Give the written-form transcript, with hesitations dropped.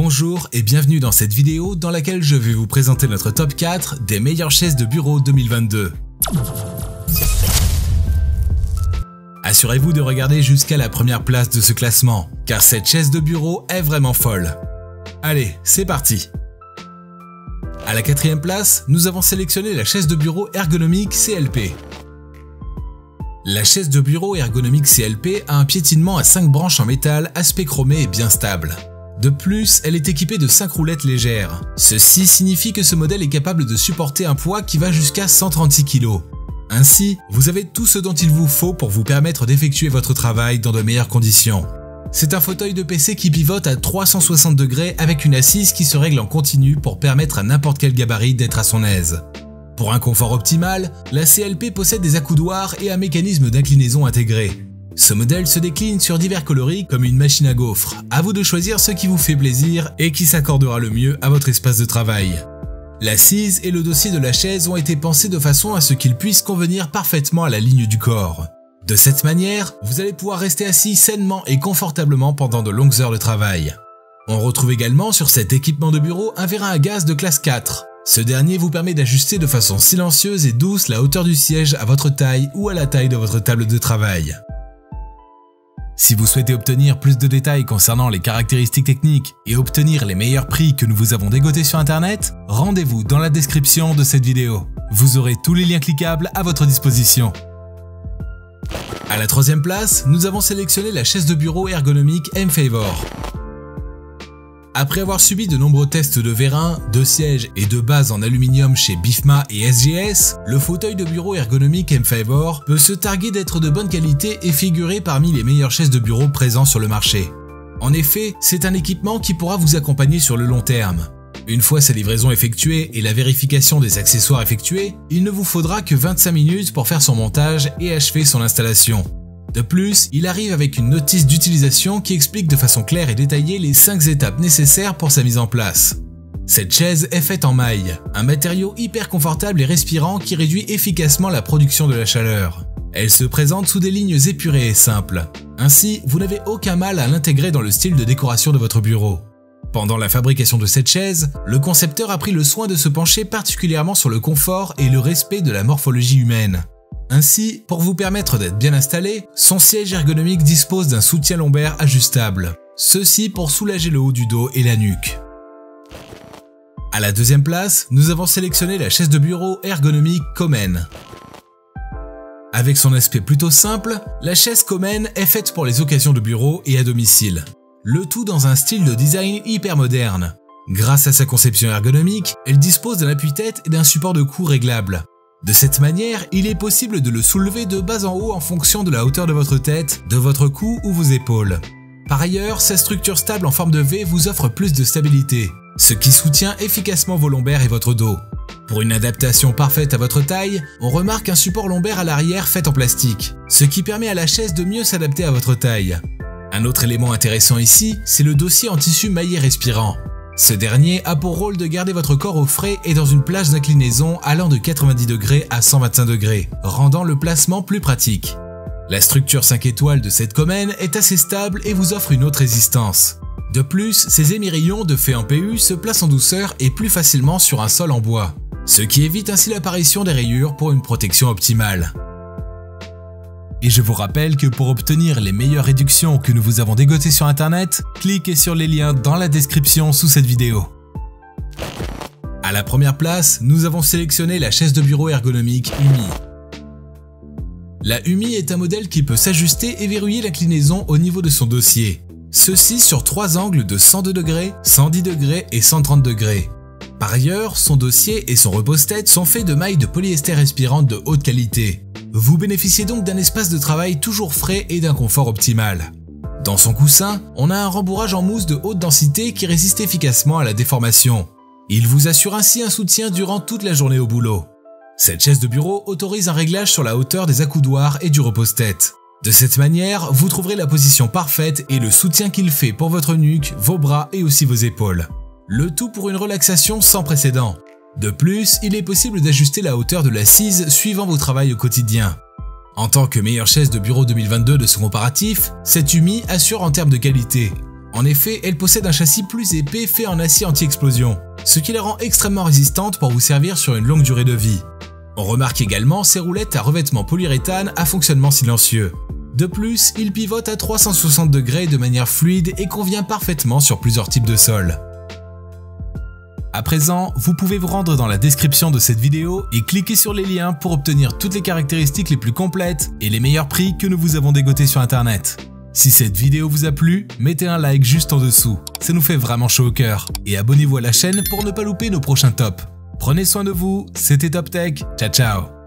Bonjour et bienvenue dans cette vidéo dans laquelle je vais vous présenter notre top 4 des meilleures chaises de bureau 2022. Assurez-vous de regarder jusqu'à la première place de ce classement, car cette chaise de bureau est vraiment folle. Allez, c'est parti! À la 4e place, nous avons sélectionné la chaise de bureau ergonomique CLP. La chaise de bureau ergonomique CLP a un piétinement à 5 branches en métal, aspect chromé et bien stable. De plus, elle est équipée de 5 roulettes légères. Ceci signifie que ce modèle est capable de supporter un poids qui va jusqu'à 136 kg. Ainsi, vous avez tout ce dont il vous faut pour vous permettre d'effectuer votre travail dans de meilleures conditions. C'est un fauteuil de PC qui pivote à 360 degrés avec une assise qui se règle en continu pour permettre à n'importe quel gabarit d'être à son aise. Pour un confort optimal, la CLP possède des accoudoirs et un mécanisme d'inclinaison intégré. Ce modèle se décline sur divers coloris comme une machine à gaufres. À vous de choisir ce qui vous fait plaisir et qui s'accordera le mieux à votre espace de travail. L'assise et le dossier de la chaise ont été pensés de façon à ce qu'ils puissent convenir parfaitement à la ligne du corps. De cette manière, vous allez pouvoir rester assis sainement et confortablement pendant de longues heures de travail. On retrouve également sur cet équipement de bureau un vérin à gaz de classe 4. Ce dernier vous permet d'ajuster de façon silencieuse et douce la hauteur du siège à votre taille ou à la taille de votre table de travail. Si vous souhaitez obtenir plus de détails concernant les caractéristiques techniques et obtenir les meilleurs prix que nous vous avons dégotés sur internet, rendez-vous dans la description de cette vidéo. Vous aurez tous les liens cliquables à votre disposition. À la 3e place, nous avons sélectionné la chaise de bureau ergonomique M-Favor. Après avoir subi de nombreux tests de vérin, de siège et de base en aluminium chez Bifma et SGS, le fauteuil de bureau ergonomique M-Favor peut se targuer d'être de bonne qualité et figurer parmi les meilleures chaises de bureau présentes sur le marché. En effet, c'est un équipement qui pourra vous accompagner sur le long terme. Une fois sa livraison effectuée et la vérification des accessoires effectués, il ne vous faudra que 25 minutes pour faire son montage et achever son installation. De plus, il arrive avec une notice d'utilisation qui explique de façon claire et détaillée les 5 étapes nécessaires pour sa mise en place. Cette chaise est faite en maille, un matériau hyper confortable et respirant qui réduit efficacement la production de la chaleur. Elle se présente sous des lignes épurées et simples. Ainsi, vous n'avez aucun mal à l'intégrer dans le style de décoration de votre bureau. Pendant la fabrication de cette chaise, le concepteur a pris le soin de se pencher particulièrement sur le confort et le respect de la morphologie humaine. Ainsi, pour vous permettre d'être bien installé, son siège ergonomique dispose d'un soutien lombaire ajustable. Ceci pour soulager le haut du dos et la nuque. À la 2e place, nous avons sélectionné la chaise de bureau ergonomique Komen. Avec son aspect plutôt simple, la chaise Komen est faite pour les occasions de bureau et à domicile. Le tout dans un style de design hyper moderne. Grâce à sa conception ergonomique, elle dispose d'un appuie-tête et d'un support de cou réglable. De cette manière, il est possible de le soulever de bas en haut en fonction de la hauteur de votre tête, de votre cou ou vos épaules. Par ailleurs, sa structure stable en forme de V vous offre plus de stabilité, ce qui soutient efficacement vos lombaires et votre dos. Pour une adaptation parfaite à votre taille, on remarque un support lombaire à l'arrière fait en plastique, ce qui permet à la chaise de mieux s'adapter à votre taille. Un autre élément intéressant ici, c'est le dossier en tissu maillé respirant. Ce dernier a pour rôle de garder votre corps au frais et dans une plage d'inclinaison allant de 90 degrés à 125 degrés, rendant le placement plus pratique. La structure 5 étoiles de cette Komen est assez stable et vous offre une haute résistance. De plus, ces émerillons de fait en PU se placent en douceur et plus facilement sur un sol en bois, ce qui évite ainsi l'apparition des rayures pour une protection optimale. Et je vous rappelle que pour obtenir les meilleures réductions que nous vous avons dégotées sur internet, cliquez sur les liens dans la description sous cette vidéo. À la 1re place, nous avons sélectionné la chaise de bureau ergonomique UMI. La UMI est un modèle qui peut s'ajuster et verrouiller l'inclinaison au niveau de son dossier. Ceci sur 3 angles de 102 degrés, 110 degrés et 130 degrés. Par ailleurs, son dossier et son repose-tête sont faits de mailles de polyester respirante de haute qualité. Vous bénéficiez donc d'un espace de travail toujours frais et d'un confort optimal. Dans son coussin, on a un rembourrage en mousse de haute densité qui résiste efficacement à la déformation. Il vous assure ainsi un soutien durant toute la journée au boulot. Cette chaise de bureau autorise un réglage sur la hauteur des accoudoirs et du repose-tête. De cette manière, vous trouverez la position parfaite et le soutien qu'il fait pour votre nuque, vos bras et aussi vos épaules. Le tout pour une relaxation sans précédent. De plus, il est possible d'ajuster la hauteur de l'assise suivant vos travails au quotidien. En tant que meilleure chaise de bureau 2022 de ce comparatif, cette UMI assure en termes de qualité En effet, elle possède un châssis plus épais fait en acier anti-explosion, ce qui la rend extrêmement résistante pour vous servir sur une longue durée de vie. On remarque également ses roulettes à revêtement polyuréthane à fonctionnement silencieux. De plus, il pivote à 360 degrés de manière fluide et convient parfaitement sur plusieurs types de sols. À présent, vous pouvez vous rendre dans la description de cette vidéo et cliquer sur les liens pour obtenir toutes les caractéristiques les plus complètes et les meilleurs prix que nous vous avons dégotés sur internet. Si cette vidéo vous a plu, mettez un like juste en dessous, ça nous fait vraiment chaud au cœur. Et abonnez-vous à la chaîne pour ne pas louper nos prochains tops. Prenez soin de vous, c'était Top Tech, ciao ciao.